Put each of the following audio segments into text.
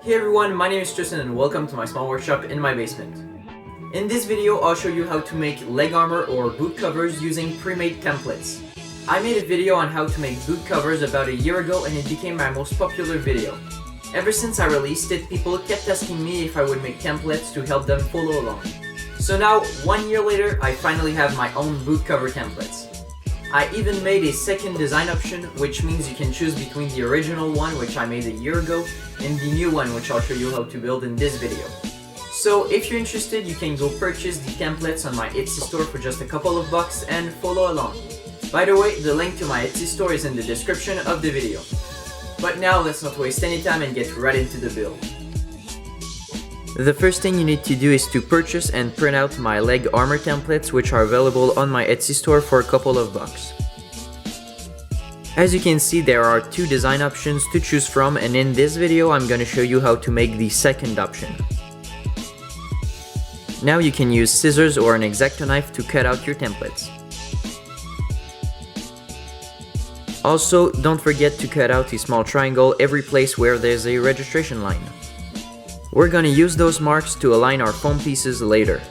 Hey everyone, my name is Tristan and welcome to my small workshop in my basement. In this video, I'll show you how to make leg armor or boot covers using pre-made templates. I made a video on how to make boot covers about a year ago and it became my most popular video. Ever since I released it, people kept asking me if I would make templates to help them follow along. So now, 1 year later, I finally have my own boot cover templates. I even made a second design option, which means you can choose between the original one, which I made a year ago, and the new one, which I'll show you how to build in this video. So if you're interested, you can go purchase the templates on my Etsy store for just a couple of bucks and follow along. By the way, the link to my Etsy store is in the description of the video. But now let's not waste any time and get right into the build. The first thing you need to do is to purchase and print out my leg armor templates, which are available on my Etsy store for a couple of bucks. As you can see, there are two design options to choose from, and in this video I'm going to show you how to make the second option. Now you can use scissors or an X-Acto knife to cut out your templates. Also, don't forget to cut out a small triangle every place where there's a registration line. We're gonna use those marks to align our foam pieces later.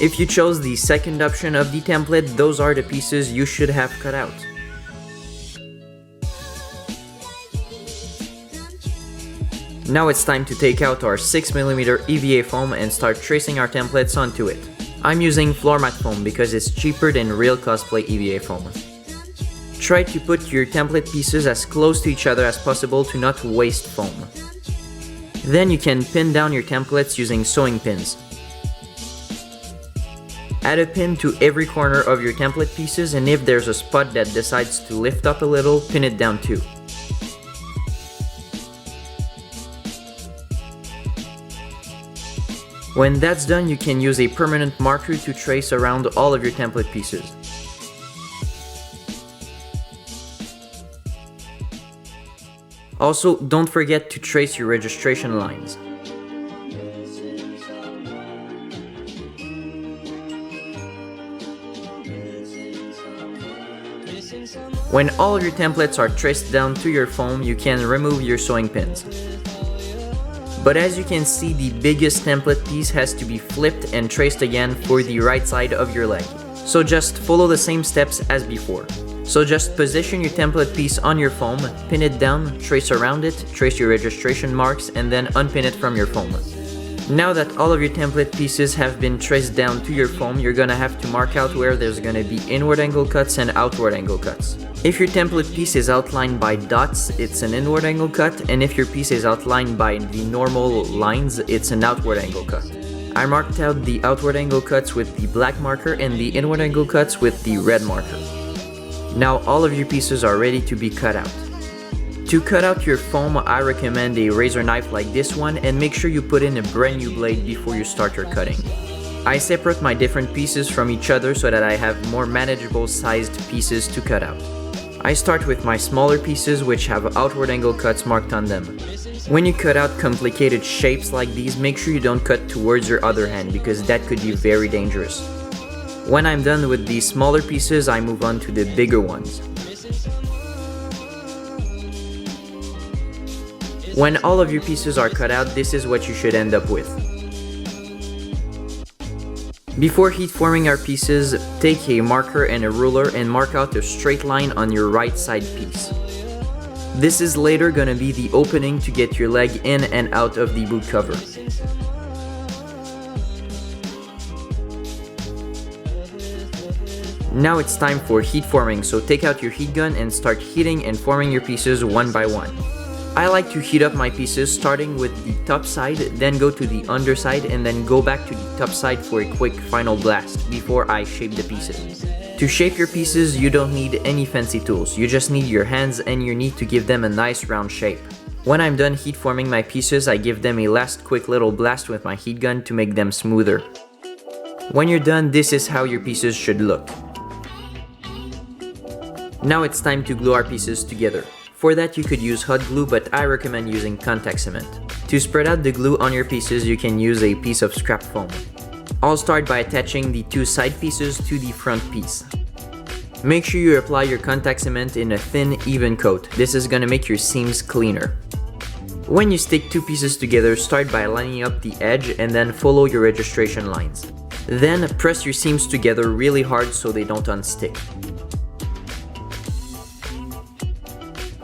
If you chose the second option of the template, those are the pieces you should have cut out. Now it's time to take out our 6mm EVA foam and start tracing our templates onto it. I'm using floor mat foam because it's cheaper than real Cosplay EVA foam. Try to put your template pieces as close to each other as possible to not waste foam. Then you can pin down your templates using sewing pins. Add a pin to every corner of your template pieces, and if there's a spot that decides to lift up a little, pin it down too. When that's done, you can use a permanent marker to trace around all of your template pieces. Also, don't forget to trace your registration lines. When all of your templates are traced down to your foam, you can remove your sewing pins. But as you can see, the biggest template piece has to be flipped and traced again for the right side of your leg. So just follow the same steps as before. So just position your template piece on your foam, pin it down, trace around it, trace your registration marks, and then unpin it from your foam. Now that all of your template pieces have been traced down to your foam, you're gonna have to mark out where there's gonna be inward angle cuts and outward angle cuts. If your template piece is outlined by dots, it's an inward angle cut, and if your piece is outlined by the normal lines, it's an outward angle cut. I marked out the outward angle cuts with the black marker and the inward angle cuts with the red marker. Now all of your pieces are ready to be cut out. To cut out your foam, I recommend a razor knife like this one, and make sure you put in a brand new blade before you start your cutting. I separate my different pieces from each other so that I have more manageable sized pieces to cut out. I start with my smaller pieces which have outward angle cuts marked on them. When you cut out complicated shapes like these, make sure you don't cut towards your other hand because that could be very dangerous. When I'm done with these smaller pieces, I move on to the bigger ones. When all of your pieces are cut out, this is what you should end up with. Before heat forming our pieces, take a marker and a ruler and mark out a straight line on your right side piece. This is later gonna be the opening to get your leg in and out of the boot cover. Now it's time for heat forming, so take out your heat gun and start heating and forming your pieces one by one. I like to heat up my pieces starting with the top side, then go to the underside, and then go back to the top side for a quick final blast before I shape the pieces. To shape your pieces, you don't need any fancy tools, you just need your hands and your knee to give them a nice round shape. When I'm done heat forming my pieces, I give them a last quick little blast with my heat gun to make them smoother. When you're done, this is how your pieces should look. Now it's time to glue our pieces together. For that you could use hot glue, but I recommend using contact cement. To spread out the glue on your pieces, you can use a piece of scrap foam. I'll start by attaching the two side pieces to the front piece. Make sure you apply your contact cement in a thin, even coat. This is gonna make your seams cleaner. When you stick two pieces together, start by lining up the edge and then follow your registration lines. Then press your seams together really hard so they don't unstick.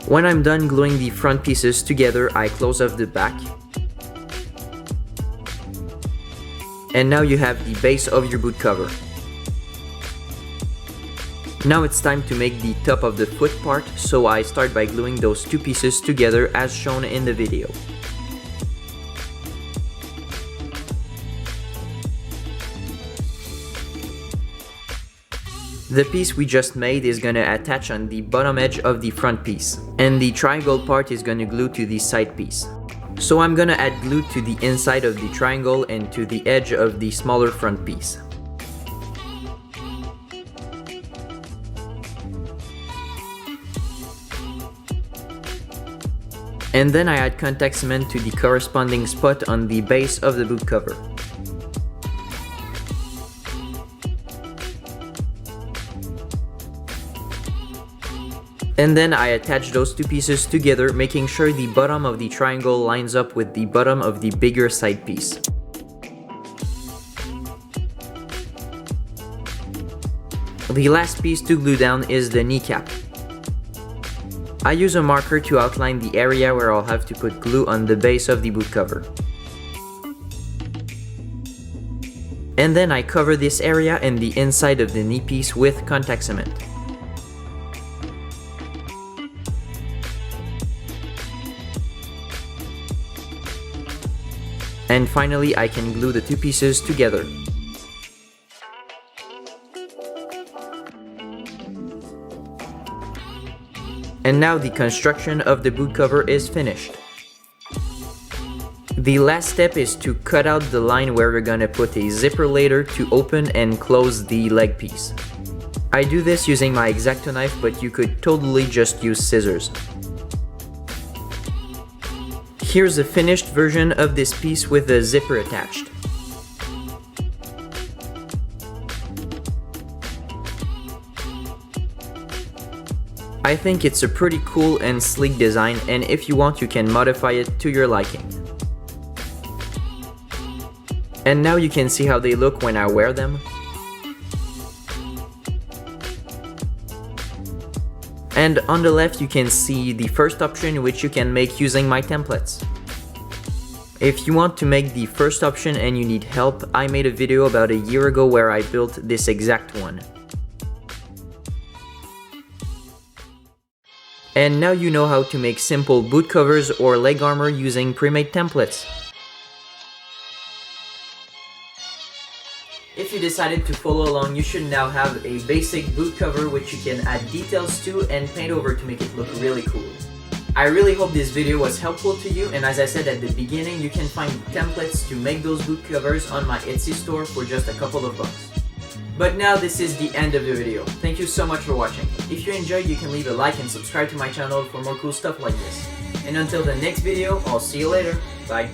When I'm done gluing the front pieces together, I close off the back. And now you have the base of your boot cover. Now it's time to make the top of the foot part, so I start by gluing those two pieces together as shown in the video. The piece we just made is gonna attach on the bottom edge of the front piece, and the triangle part is gonna glue to the side piece. So I'm gonna add glue to the inside of the triangle and to the edge of the smaller front piece. And then I add contact cement to the corresponding spot on the base of the boot cover. And then I attach those two pieces together, making sure the bottom of the triangle lines up with the bottom of the bigger side piece. The last piece to glue down is the kneecap. I use a marker to outline the area where I'll have to put glue on the base of the boot cover. And then I cover this area and the inside of the knee piece with contact cement. And finally, I can glue the two pieces together. And now the construction of the boot cover is finished. The last step is to cut out the line where you're gonna put a zipper later to open and close the leg piece. I do this using my X-Acto knife, but you could totally just use scissors. Here's a finished version of this piece with a zipper attached. I think it's a pretty cool and sleek design, and if you want you can modify it to your liking. And now you can see how they look when I wear them. And on the left you can see the first option, which you can make using my templates. If you want to make the first option and you need help, I made a video about a year ago where I built this exact one. And now you know how to make simple boot covers or leg armor using pre-made templates. If you decided to follow along, you should now have a basic boot cover which you can add details to and paint over to make it look really cool. I really hope this video was helpful to you, and as I said at the beginning, you can find templates to make those boot covers on my Etsy store for just a couple of bucks. But now this is the end of the video. Thank you so much for watching. If you enjoyed, you can leave a like and subscribe to my channel for more cool stuff like this. And until the next video, I'll see you later. Bye.